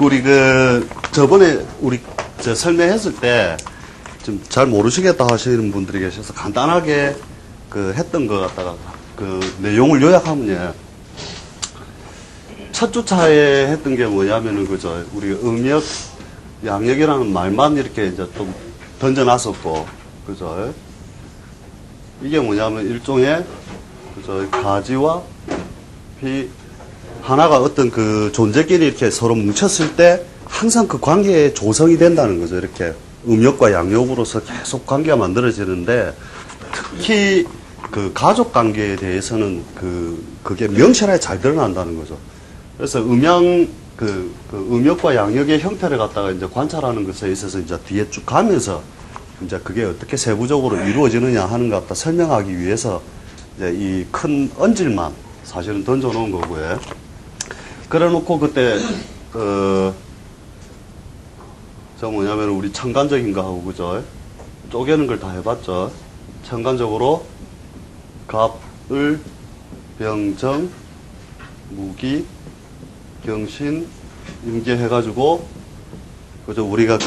우리 저번에 우리 설명했을 때 좀 잘 모르시겠다 하시는 분들이 계셔서 간단하게 했던 거 갖다가 내용을 요약하면요. 첫 주차에 했던 게 뭐냐면은 우리 음역, 양역이라는 말만 이렇게 이제 좀 던져놨었고, 이게 뭐냐면 일종의, 가지와 비, 하나가 어떤 존재끼리 이렇게 서로 뭉쳤을 때 항상 그 관계에 조성이 된다는 거죠. 이렇게 음역과 양역으로서 계속 관계가 만들어지는데 특히 가족 관계에 대해서는 그게 명실하게 잘 드러난다는 거죠. 그래서 음역과 양역의 형태를 갖다가 이제 관찰하는 것에 있어서 이제 뒤에 쭉 가면서 이제 그게 어떻게 세부적으로 이루어지느냐 하는 것 갖다 설명하기 위해서 이제 이 큰 언질만 사실은 던져놓은 거고요. 그래 놓고 그때, 뭐냐면 우리 천간적인 거 하고, 쪼개는 걸 다 해봤죠. 천간적으로 갑, 을, 병, 정, 무기, 경신, 임계 해가지고, 우리가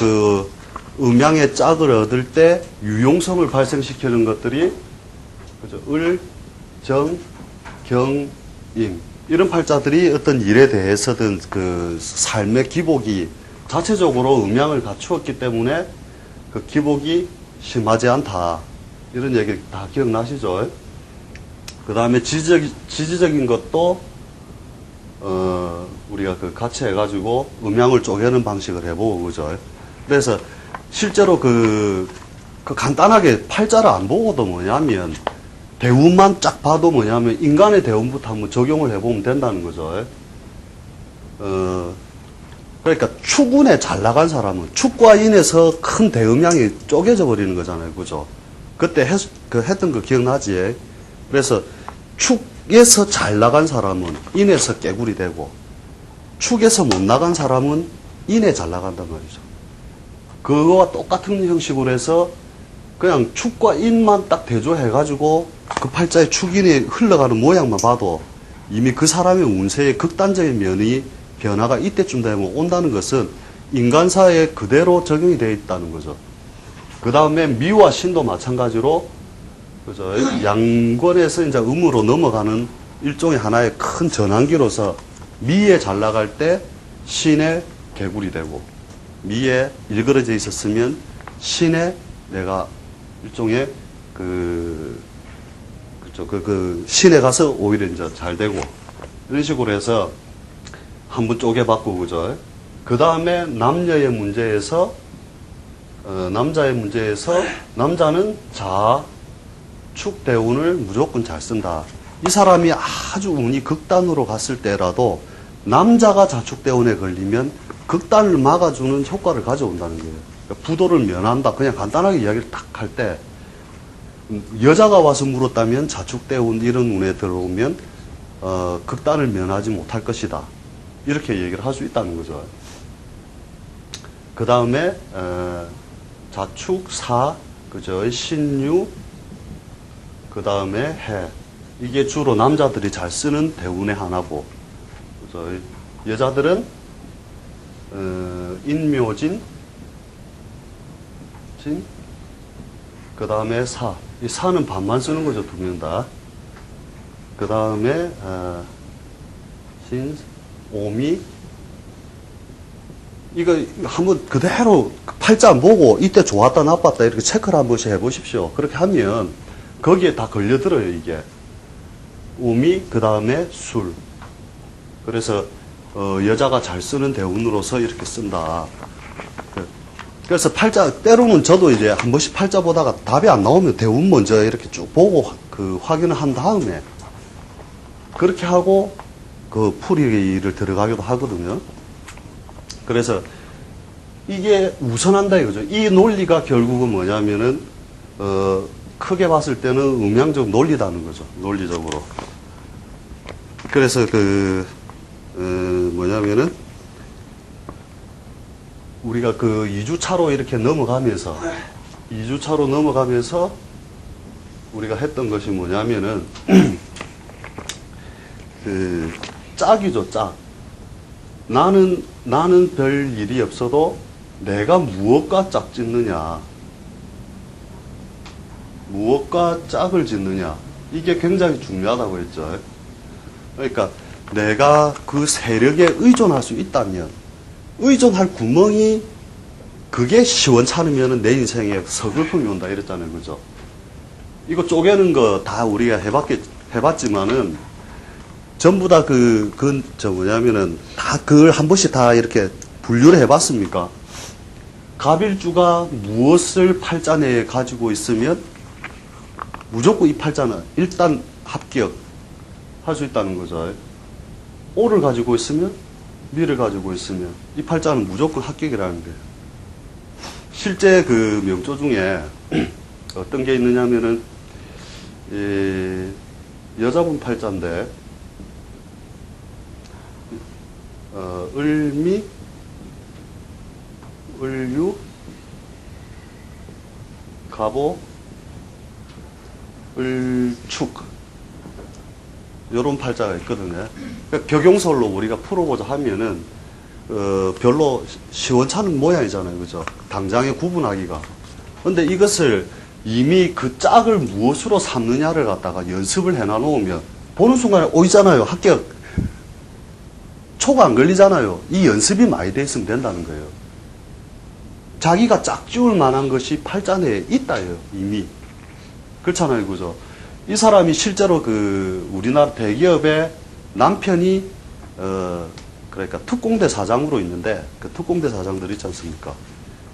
음양의 짝을 얻을 때 유용성을 발생시키는 것들이, 을, 정, 경, 임. 이런 팔자들이 어떤 일에 대해서든 삶의 기복이 자체적으로 음양을 갖추었기 때문에 그 기복이 심하지 않다. 이런 얘기 다 기억나시죠? 그 다음에 지지적인 것도, 우리가 같이 해가지고 음양을 쪼개는 방식을 해보고, 그죠? 그래서 실제로 간단하게 팔자를 안 보고도 뭐냐면, 대운만 쫙 봐도 뭐냐면, 인간의 대운부터 한번 적용을 해보면 된다는 거죠. 그러니까 축운에 잘 나간 사람은 축과 인에서 큰 대음양이 쪼개져 버리는 거잖아요. 그죠? 그때 했던 거 기억나지? 그래서 축에서 잘 나간 사람은 인에서 깨구리 되고, 축에서 못 나간 사람은 인에 잘 나간단 말이죠. 그거와 똑같은 형식으로 해서 그냥 축과 인만 딱 대조해가지고 그 팔자의 축인이 흘러가는 모양만 봐도 이미 그 사람의 운세의 극단적인 면이 변화가 이때쯤 되면 온다는 것은 인간사에 그대로 적용이 되어 있다는 거죠. 그 다음에 미와 신도 마찬가지로, 양권에서 이제 음으로 넘어가는 일종의 하나의 큰 전환기로서 미에 잘 나갈 때 신에 개구리 되고, 미에 일그러져 있었으면 신에 내가 일종의 신에 가서 오히려 이제 잘 되고, 이런 식으로 해서 한번 쪼개봤고, 그죠? 그 다음에 남녀의 문제에서, 남자의 문제에서, 남자는 자, 축, 대운을 무조건 잘 쓴다. 이 사람이 아주 운이 극단으로 갔을 때라도, 남자가 자축대운에 걸리면 극단을 막아주는 효과를 가져온다는 거예요. 그러니까 부도를 면한다. 그냥 간단하게 이야기를 딱 할 때, 여자가 와서 물었다면 자축대운 이런 운에 들어오면, 극단을 면하지 못할 것이다. 이렇게 얘기를 할 수 있다는 거죠. 그 다음에, 자축, 사, 그죠? 신유, 그 다음에 해. 이게 주로 남자들이 잘 쓰는 대운의 하나고, 그죠? 여자들은, 인묘진, 진, 그 다음에 사. 이 사는 반만 쓰는 거죠, 두 명 다. 그 다음에, 신, 오미. 이거 한번 그대로 팔자 안 보고 이때 좋았다, 나빴다 이렇게 체크를 한 번씩 해보십시오. 그렇게 하면 거기에 다 걸려들어요, 이게. 우미, 그 다음에 술. 그래서, 여자가 잘 쓰는 대운으로서 이렇게 쓴다. 그래서 팔자, 때로는 저도 이제 한 번씩 팔자 보다가 답이 안 나오면 대운 먼저 이렇게 쭉 보고 확인을 한 다음에 그렇게 하고 풀이를 들어가기도 하거든요. 그래서 이게 우선한다 이거죠. 이 논리가 결국은 뭐냐면은, 크게 봤을 때는 음양적 논리다는 거죠. 논리적으로. 그래서 뭐냐면은, 우리가 2주차로 이렇게 넘어가면서, 2주차로 넘어가면서 우리가 했던 것이 뭐냐면은, 짝이죠, 짝. 나는 별 일이 없어도 내가 무엇과 짝 짓느냐, 무엇과 짝을 짓느냐, 이게 굉장히 중요하다고 했죠. 그러니까 내가 그 세력에 의존할 수 있다면, 의존할 구멍이 그게 시원찮으면 내 인생에 서글픔이 온다 이랬잖아요. 그죠? 이거 쪼개는 거 다 우리가 해봤지만은 전부 다 뭐냐면은 다 그걸 한 번씩 다 이렇게 분류를 해봤습니까? 갑일주가 무엇을 팔자내에 가지고 있으면 무조건 이 팔자는 일단 합격 할 수 있다는 거죠. 오를 가지고 있으면, 미를 가지고 있으면 이 팔자는 무조건 합격이라는 거예요. 실제 그 명조 중에 어떤 게 있느냐면은 여자분 팔자인데 을미, 을유, 갑오, 을축 요런 팔자가 있거든요. 그러니까 격용설로 우리가 풀어보자 하면은 별로 시원찮은 모양이잖아요. 그죠? 당장에 구분하기가. 근데 이것을 이미 그 짝을 무엇으로 삼느냐를 갖다가 연습을 해놔놓으면 보는 순간에 오이잖아요. 합격. 초가 안 걸리잖아요. 이 연습이 많이 돼 있으면 된다는 거예요. 자기가 짝지울 만한 것이 팔자 내에 있다요. 이미. 그렇잖아요. 그죠? 이 사람이 실제로 우리나라 대기업의 남편이 그러니까 특공대 사장으로 있는데, 그 특공대 사장들 있지 않습니까?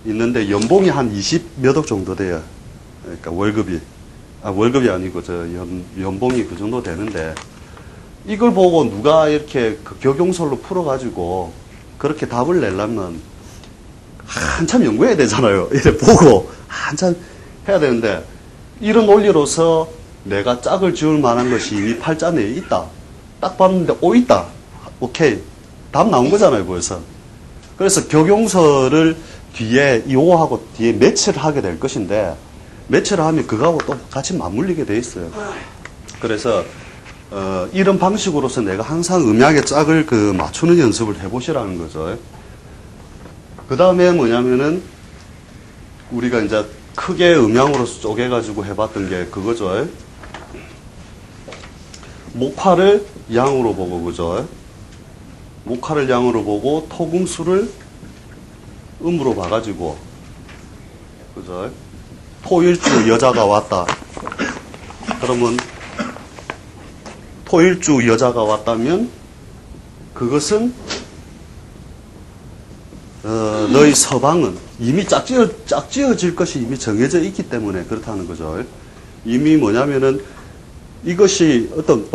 있는데 연봉이 한 20 몇 억 정도 돼요. 그러니까 월급이 아니고 연봉이 그 정도 되는데, 이걸 보고 누가 이렇게 격용설로 풀어가지고 그렇게 답을 내려면 한참 연구해야 되잖아요. 이래 보고 한참 해야 되는데, 이런 논리로서 내가 짝을 지을 만한 것이 이미 팔자 내에 있다. 딱 봤는데, 있다. 오케이. 답 나온 거잖아요, 벌써. 그래서 격용설을 뒤에, 요하고 뒤에 매치를 하게 될 것인데, 매치를 하면 그거하고 또 같이 맞물리게 돼 있어요. 그래서, 이런 방식으로서 내가 항상 음양의 짝을 맞추는 연습을 해보시라는 거죠. 그 다음에 뭐냐면은, 우리가 이제 크게 음양으로서 쪼개가지고 해봤던 게 그거죠. 목화를 양으로 보고, 그죠? 목화를 양으로 보고 토금수를 음으로 봐가지고, 그죠? 토일주 여자가 왔다. 그러면 토일주 여자가 왔다면 그것은 너희 서방은 이미 짝지어질 것이 이미 정해져 있기 때문에 그렇다는 거죠. 이미 뭐냐면은 이것이 어떤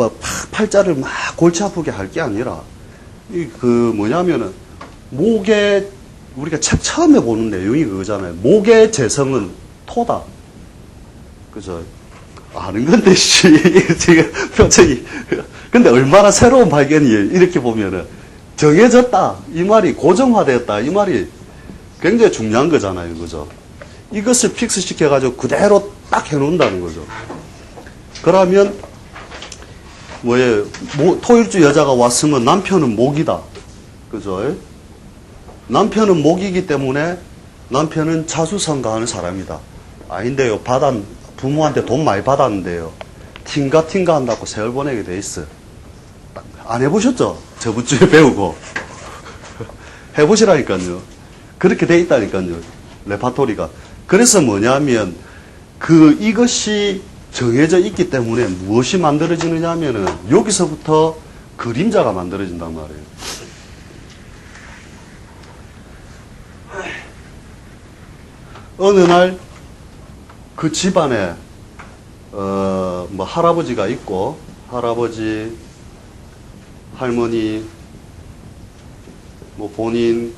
팔자를 막 골치 아프게 할 게 아니라 뭐냐면은 목에 우리가 책 처음에 보는 내용이 그거잖아요. 목의 재성은 토다. 그죠? 아는 건데 지금 표정이 근데 얼마나 새로운 발견이에요. 이렇게 보면은 정해졌다 이 말이 고정화되었다 이 말이 굉장히 중요한 거잖아요. 그죠? 이것을 픽스 시켜가지고 그대로 딱 해놓는다는 거죠. 그러면 뭐예요? 토일주 여자가 왔으면 남편은 목이다. 그죠? 남편은 목이기 때문에 남편은 자수성가하는 사람이다. 아닌데요. 부모한테 돈 많이 받았는데요. 팅가 한다고 세월 보내게 돼 있어요. 안 해보셨죠? 저번 주에 배우고. 해보시라니까요. 그렇게 돼 있다니까요. 레파토리가. 그래서 뭐냐면, 이것이 정해져 있기 때문에 무엇이 만들어지느냐 하면은, 여기서부터 그림자가 만들어진단 말이에요. 어느 날, 그 집안에, 할아버지가 있고, 할아버지, 할머니, 본인,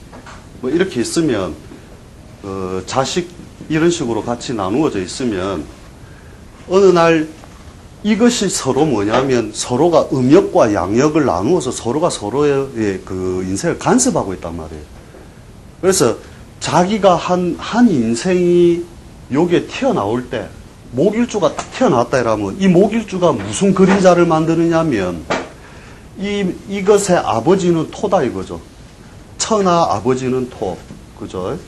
이렇게 있으면, 자식, 이런 식으로 같이 나누어져 있으면, 어느 날, 이것이 서로 뭐냐면, 서로가 음역과 양역을 나누어서 서로가 서로의 인생을 간섭하고 있단 말이에요. 그래서, 자기가 한 인생이 여기에 튀어나올 때, 목일주가 딱 튀어나왔다 이러면, 이 목일주가 무슨 그림자를 만드느냐면, 이것의 아버지는 토다 이거죠. 처나 아버지는 토, 그죠?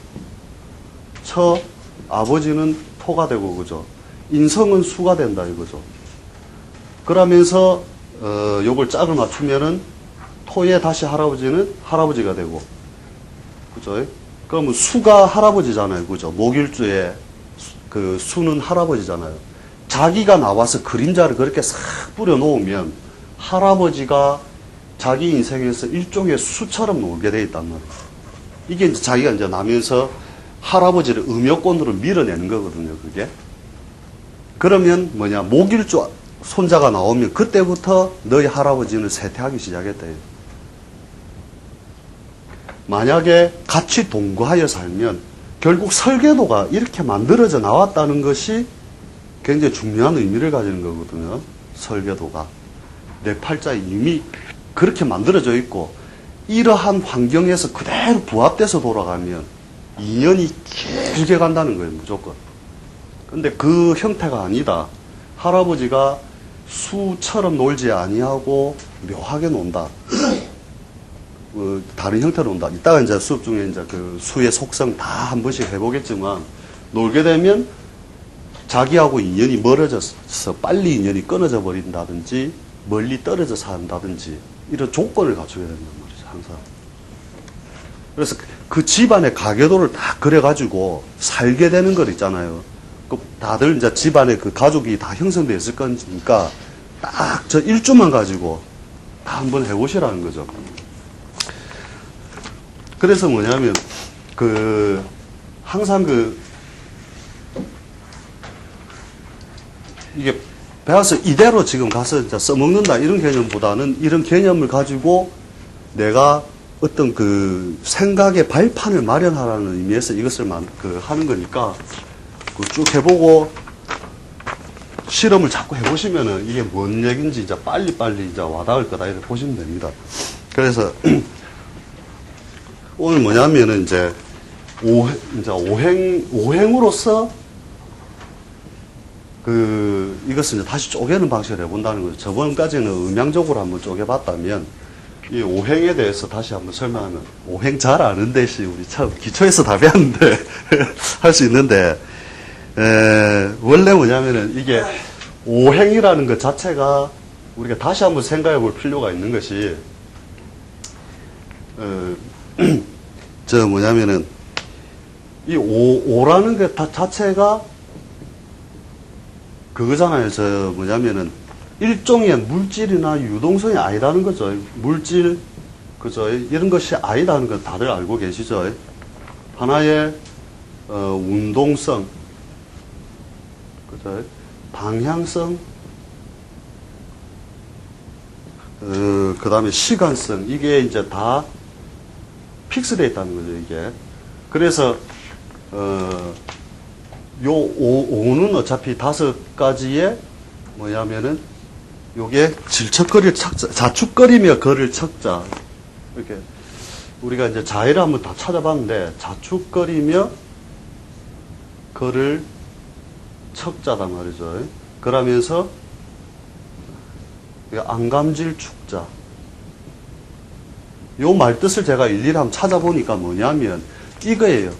처, 아버지는 토가 되고, 그죠? 인성은 수가 된다, 이거죠. 그러면서, 요걸 짝을 맞추면은, 토의 다시 할아버지는 할아버지가 되고, 그죠? 그러면 수가 할아버지잖아요, 그죠? 목일주에 그 수는 할아버지잖아요. 자기가 나와서 그림자를 그렇게 싹 뿌려놓으면, 할아버지가 자기 인생에서 일종의 수처럼 놀게 돼 있단 말이에요. 이게 이제 자기가 이제 나면서 할아버지를 음욕권으로 밀어내는 거거든요, 그게. 그러면 뭐냐, 목일주 손자가 나오면 그때부터 너희 할아버지는 쇠퇴하기 시작했다. 만약에 같이 동거하여 살면 결국 설계도가 이렇게 만들어져 나왔다는 것이 굉장히 중요한 의미를 가지는 거거든요. 설계도가. 내 팔자에 이미 그렇게 만들어져 있고 이러한 환경에서 그대로 부합돼서 돌아가면 인연이 길게 간다는 거예요, 무조건. 근데 그 형태가 아니다. 할아버지가 수처럼 놀지 아니하고 묘하게 논다. 다른 형태로 논다. 이따가 이제 수업 중에 이제 그 수의 속성 다 한 번씩 해보겠지만, 놀게 되면 자기하고 인연이 멀어져서 빨리 인연이 끊어져 버린다든지, 멀리 떨어져 산다든지, 이런 조건을 갖추게 된단 말이죠, 항상. 그래서 그 집안의 가계도를 다 그려가지고 살게 되는 것 있잖아요. 다들 이제 집안에 그 가족이 다 형성되어 있을 거니까 딱 저 일주만 가지고 다 한번 해보시라는 거죠. 그래서 뭐냐면, 항상 이게 배워서 이대로 지금 가서 이제 써먹는다 이런 개념보다는 이런 개념을 가지고 내가 어떤 그 생각의 발판을 마련하라는 의미에서 이것을 하는 거니까 쭉 해보고 실험을 자꾸 해보시면은 이게 뭔 얘기인지 이제 빨리빨리 이제 와닿을 거다 이렇게 보시면 됩니다. 그래서 오늘 뭐냐면은 이제 오행으로서 이것을 이제 다시 쪼개는 방식을 해본다는 거죠. 저번까지는 음양적으로 한번 쪼개봤다면, 이 오행에 대해서 다시 한번 설명하면, 오행 잘 아는데, 우리 참 기초에서 다 배웠는데, 할 수 있는데, 원래 뭐냐면은 이게 오행이라는 것 자체가 우리가 다시 한번 생각해 볼 필요가 있는 것이, 뭐냐면은, 이 오라는 것 자체가 그거잖아요. 뭐냐면은, 일종의 물질이나 유동성이 아니라는 거죠. 물질, 그죠? 이런 것이 아니다는 건 다들 알고 계시죠? 하나의, 운동성, 그죠? 방향성, 그 다음에 시간성, 이게 이제 다 픽스되어 있다는 거죠, 이게. 그래서, 오는 어차피 5가지의 뭐냐면은 요게 질척거릴 척자, 자축거리며 거릴 척자. 이렇게 우리가 이제 자해를 한번 다 찾아봤는데 자축거리며 거를 척자단 말이죠. 그러면서 안감질 축자. 요 말뜻을 제가 일일이 한번 찾아보니까 뭐냐면 이거예요.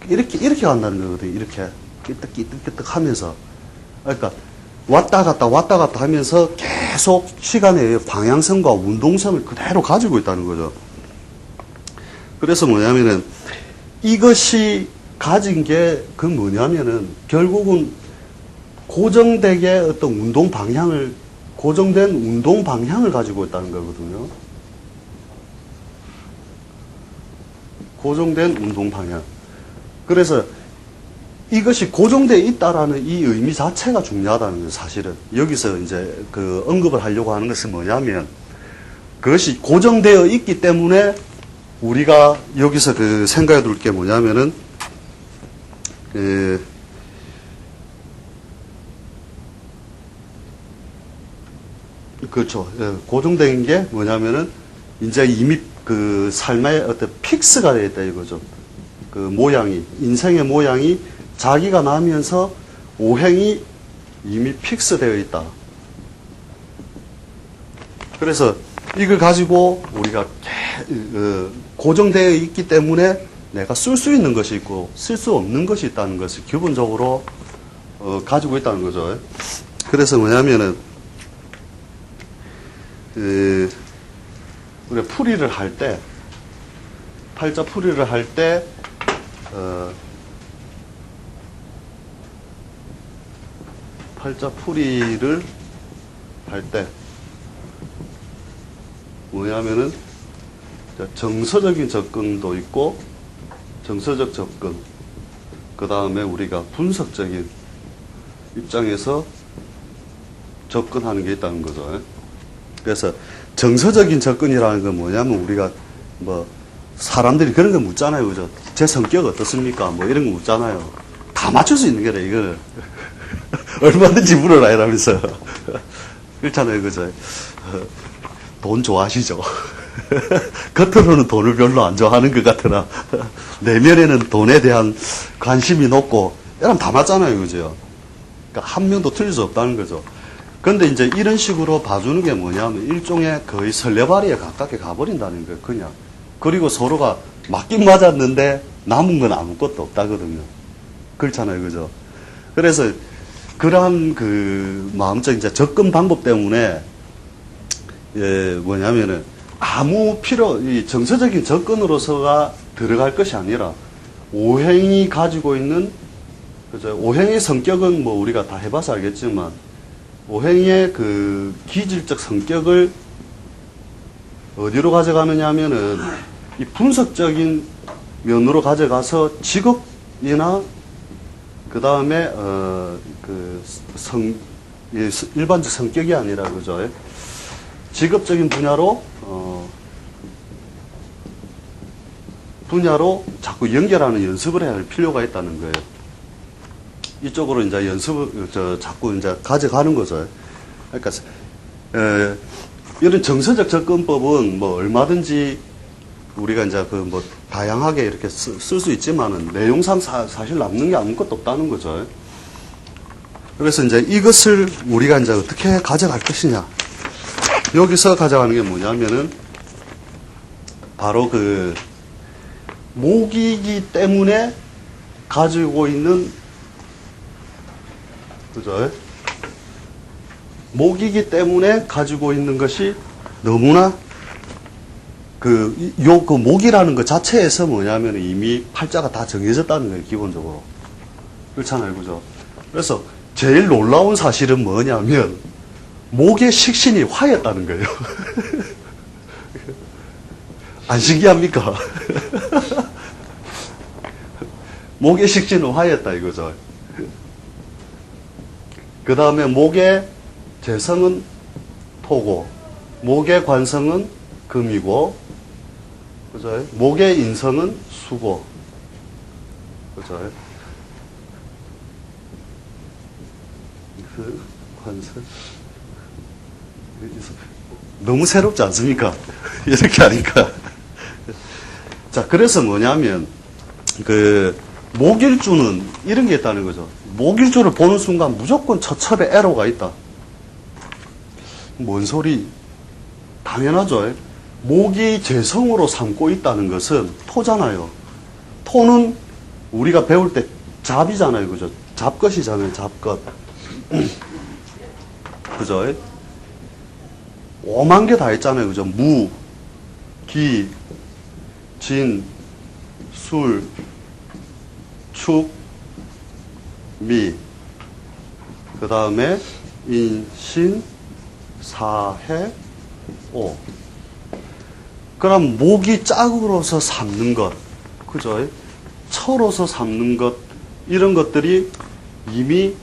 이렇게 간다는 거거든요. 이렇게 끼뜩끼뜩 하면서. 그러니까 왔다 갔다 하면서 계속 시간의 방향성과 운동성을 그대로 가지고 있다는 거죠. 그래서 뭐냐면은 이것이 가진 게 뭐냐면은 결국은 고정되게 어떤 고정된 운동 방향을 가지고 있다는 거거든요. 고정된 운동 방향. 그래서 이것이 고정되어 있다라는 이 의미 자체가 중요하다는 거예요, 사실은. 여기서 이제 언급을 하려고 하는 것은 뭐냐면, 그것이 고정되어 있기 때문에 우리가 여기서 생각해 둘 게 뭐냐면은, 그렇죠. 고정된 게 뭐냐면은, 이제 이미 삶의 어떤 픽스가 되어 있다 이거죠. 모양이, 인생의 모양이 자기가 나면서 오행이 이미 픽스되어 있다. 그래서 이걸 가지고 우리가 고정되어 있기 때문에 내가 쓸 수 있는 것이 있고 쓸 수 없는 것이 있다는 것을 기본적으로 가지고 있다는 거죠. 그래서 뭐냐면은 우리가 풀이를 할 때, 팔자 풀이를 할 때 팔자 풀이를 할 때 뭐냐면은 정서적인 접근도 있고 정서적 접근, 그 다음에 우리가 분석적인 입장에서 접근하는 게 있다는 거죠. 그래서 정서적인 접근이라는 건 뭐냐면 우리가 뭐 사람들이 그런 거 묻잖아요, 그죠? 제 성격 어떻습니까? 뭐 이런 거 묻잖아요. 다 맞출 수 있는 거래, 이거는. 얼마든지 물어라 이러면서. 그렇잖아요, 그죠? 돈 좋아하시죠? 겉으로는 돈을 별로 안 좋아하는 것 같으나 내면에는 돈에 대한 관심이 높고 이러면 다 맞잖아요, 그죠? 그러니까 한 명도 틀릴 수 없다는 거죠. 근데 이제 이런 식으로 봐주는 게 뭐냐면 일종의 거의 설레발이에 가깝게 가버린다는 거예요, 그냥. 그리고 서로가 맞긴 맞았는데 남은 건 아무것도 없다거든요. 그렇잖아요, 그죠? 그래서 그러한 그 마음적 이제 접근 방법 때문에 뭐냐면은 아무 이 정서적인 접근으로서가 들어갈 것이 아니라 오행이 가지고 있는, 그죠? 오행의 성격은 뭐 우리가 다 해봐서 알겠지만 오행의 그 기질적 성격을 어디로 가져가느냐 하면은 이 분석적인 면으로 가져가서 직업이나 그 다음에 일반적 성격이 아니라, 그죠? 직업적인 분야로 자꾸 연결하는 연습을 해야 할 필요가 있다는 거예요. 이쪽으로 이제 자꾸 이제 가져가는 거죠. 그러니까, 이런 정서적 접근법은 뭐 얼마든지 우리가 이제 다양하게 이렇게 쓸 수 있지만은 내용상 사실 남는 게 아무것도 없다는 거죠. 그래서 이제 이것을 우리가 이제 어떻게 가져갈 것이냐. 여기서 가져가는 게 뭐냐면은 바로 목이기 때문에 가지고 있는, 그죠? 목이기 때문에 가지고 있는 것이 너무나 목이라는 것 자체에서 뭐냐면 이미 팔자가 다 정해졌다는 거예요, 기본적으로. 그렇잖아요, 그죠? 그래서 제일 놀라운 사실은 뭐냐면 목의 식신이 화였다는 거예요. 안 신기합니까? 목의 식신은 화였다 이거죠. 그 다음에 목의 재성은 토고, 목의 관성은 금이고, 그죠? 목의 인성은 수고, 그죠? 그 관성. 너무 새롭지 않습니까? 이렇게 하니까. 자, 그래서 뭐냐면, 목일주는 이런 게 있다는 거죠. 목일주를 보는 순간 무조건 처첩에 애로가 있다. 뭔 소리? 당연하죠. 목이 재성으로 삼고 있다는 것은 토잖아요. 토는 우리가 배울 때 잡이잖아요. 그죠? 잡것이잖아요. 잡것. 그죠? 오만 개 다 있잖아요. 그죠? 무, 기, 진, 술, 축, 미, 그 다음에 인, 신, 사해, 오. 그럼 목이 짝으로서 삼는 것, 그죠? 처로서 삼는 것, 이런 것들이 이미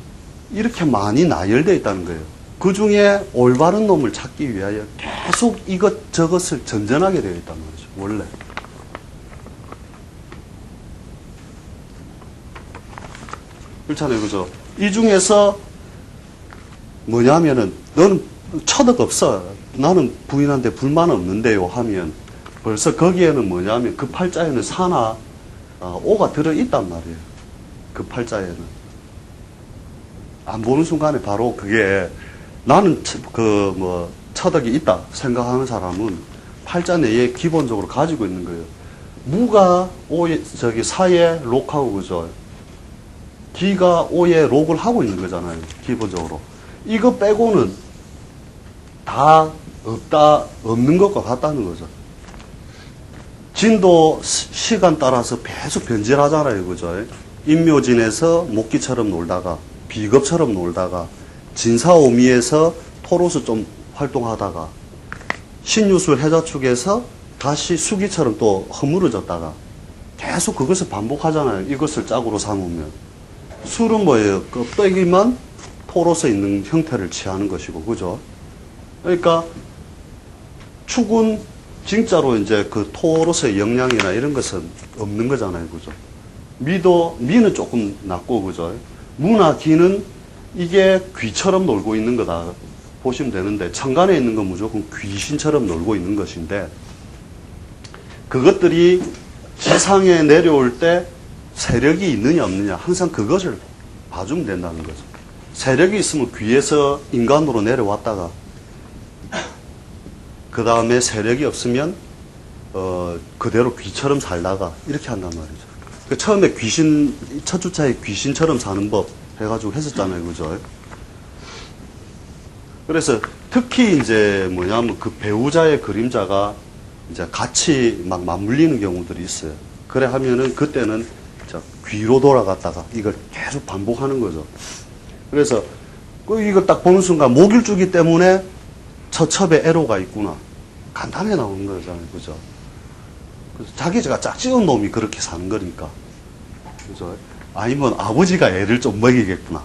이렇게 많이 나열되어 있다는 거예요. 그 중에 올바른 놈을 찾기 위하여 계속 이것저것을 전전하게 되어 있단 말이죠, 원래. 그렇잖아요, 그죠? 이 중에서 뭐냐면은, 너는 처덕 없어. 나는 부인한테 불만 없는데요 하면 벌써 거기에는 뭐냐면 그 팔자에는 사나 오가 들어있단 말이에요. 그 팔자에는. 안 보는 순간에 바로 그게 나는 처덕이 있다 생각하는 사람은 팔자 내에 기본적으로 가지고 있는 거예요. 무가 오에, 사에 록하고, 그죠? 기가 오에 록을 하고 있는 거잖아요. 기본적으로. 이거 빼고는 다 없는 것과 같다는 거죠. 진도 시간 따라서 계속 변질하잖아요. 그죠? 인묘진에서 목기처럼 놀다가, 비겁처럼 놀다가, 진사오미에서 토로서 좀 활동하다가, 신유술 해자축에서 다시 수기처럼 또 허물어졌다가, 계속 그것을 반복하잖아요. 이것을 짝으로 삼으면. 술은 뭐예요? 껍데기만 토로서 있는 형태를 취하는 것이고, 그죠? 그러니까, 축은 진짜로 이제 그 토로서의 영양이나 이런 것은 없는 거잖아요. 그죠? 미는 조금 낮고, 그죠? 무나 기는 이게 귀처럼 놀고 있는 거다 보시면 되는데, 천간에 있는 건 무조건 귀신처럼 놀고 있는 것인데, 그것들이 지상에 내려올 때 세력이 있느냐 없느냐 항상 그것을 봐주면 된다는 거죠. 세력이 있으면 귀에서 인간으로 내려왔다가 그 다음에 세력이 없으면 그대로 귀처럼 살다가 이렇게 한단 말이죠. 그 처음에 귀신, 첫 주차에 귀신처럼 사는 법 해가지고 했었잖아요. 그죠? 그래서 특히 이제 뭐냐면 그 배우자의 그림자가 이제 같이 막 맞물리는 경우들이 있어요. 그래 하면은 그때는 귀로 돌아갔다가 이걸 계속 반복하는 거죠. 그래서 이거 딱 보는 순간 목일주기 때문에 처첩에 애로가 있구나. 간단하게 나오는 거잖아요. 그죠? 그래서 자기가 짝지은 놈이 그렇게 사는 거니까. 그죠? 아니면 아버지가 애를 좀 먹이겠구나.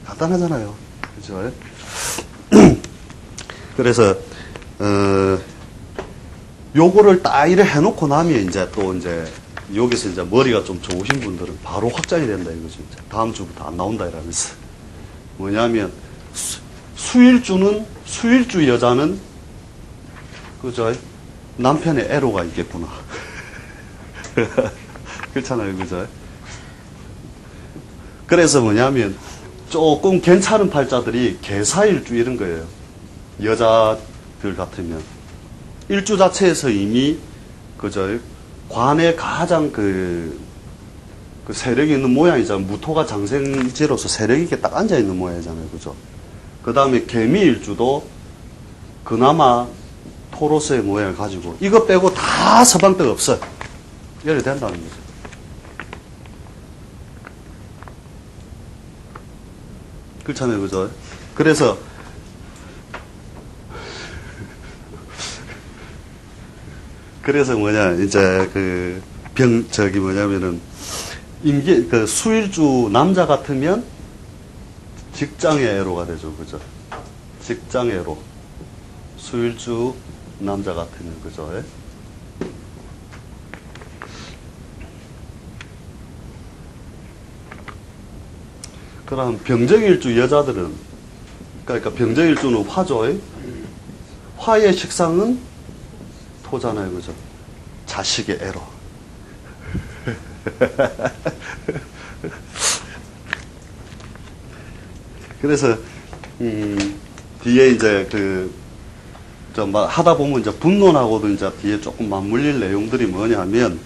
간단하잖아요. 그죠? 그래서, 요거를 딱 이래 해놓고 나면 이제 또 이제 여기서 이제 머리가 좀 좋으신 분들은 바로 확장이 된다 이거죠. 이제 다음 주부터 안 나온다 이러면서. 뭐냐면, 수일주 여자는, 그죠? 남편의 애로가 있겠구나. 그렇잖아요. 그죠? 그래서 뭐냐면, 조금 괜찮은 팔자들이 개사일주 이런 거예요. 여자들 같으면. 일주 자체에서 이미, 그죠? 관에 가장 그 세력이 있는 모양이잖아요. 무토가 장생지로서 세력이 이렇게 딱 앉아있는 모양이잖아요. 그죠? 그 다음에 개미일주도 그나마 토로스의 모양을 가지고, 이거 빼고 다 서방때가 없어요. 이래 된다는 거죠. 그렇잖아요. 그죠? 그래서, 뭐냐, 이제 뭐냐면은, 수일주 남자 같으면 직장의 애로가 되죠. 그죠? 직장의 애로. 수일주 남자 같으면, 그죠? 그럼 병정일주 여자들은, 그러니까 병정일주는 화죠. 화의 식상은 토잖아요. 그죠? 자식의 애로. 그래서, 뒤에 이제 좀 하다 보면 이제 분론하고도 이제 뒤에 조금 맞물릴 내용들이 뭐냐면,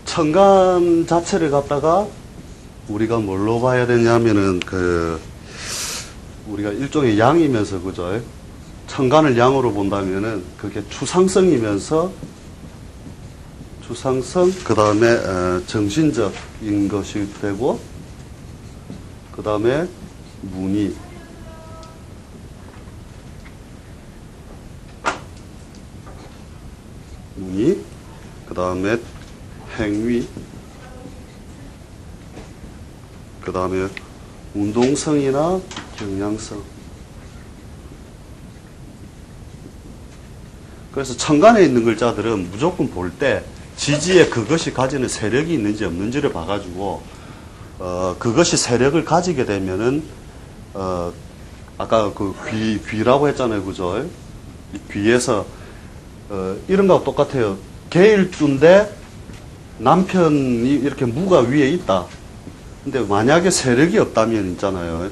천간 자체를 갖다가 우리가 뭘로 봐야 되냐면은 우리가 일종의 양이면서, 그죠? 천간을 양으로 본다면은 그게 추상성이면서 추상성, 그 다음에 정신적인 것이 되고, 그 다음에 문의, 그 다음에 행위, 그 다음에 운동성이나 경향성. 그래서 천간에 있는 글자들은 무조건 볼 때 지지에 그것이 가지는 세력이 있는지 없는지를 봐가지고, 그것이 세력을 가지게 되면은, 아까 귀라고 했잖아요. 그죠? 귀에서, 이런 거하고 똑같아요. 개일주인데, 남편이 이렇게 무가 위에 있다. 근데 만약에 세력이 없다면 있잖아요.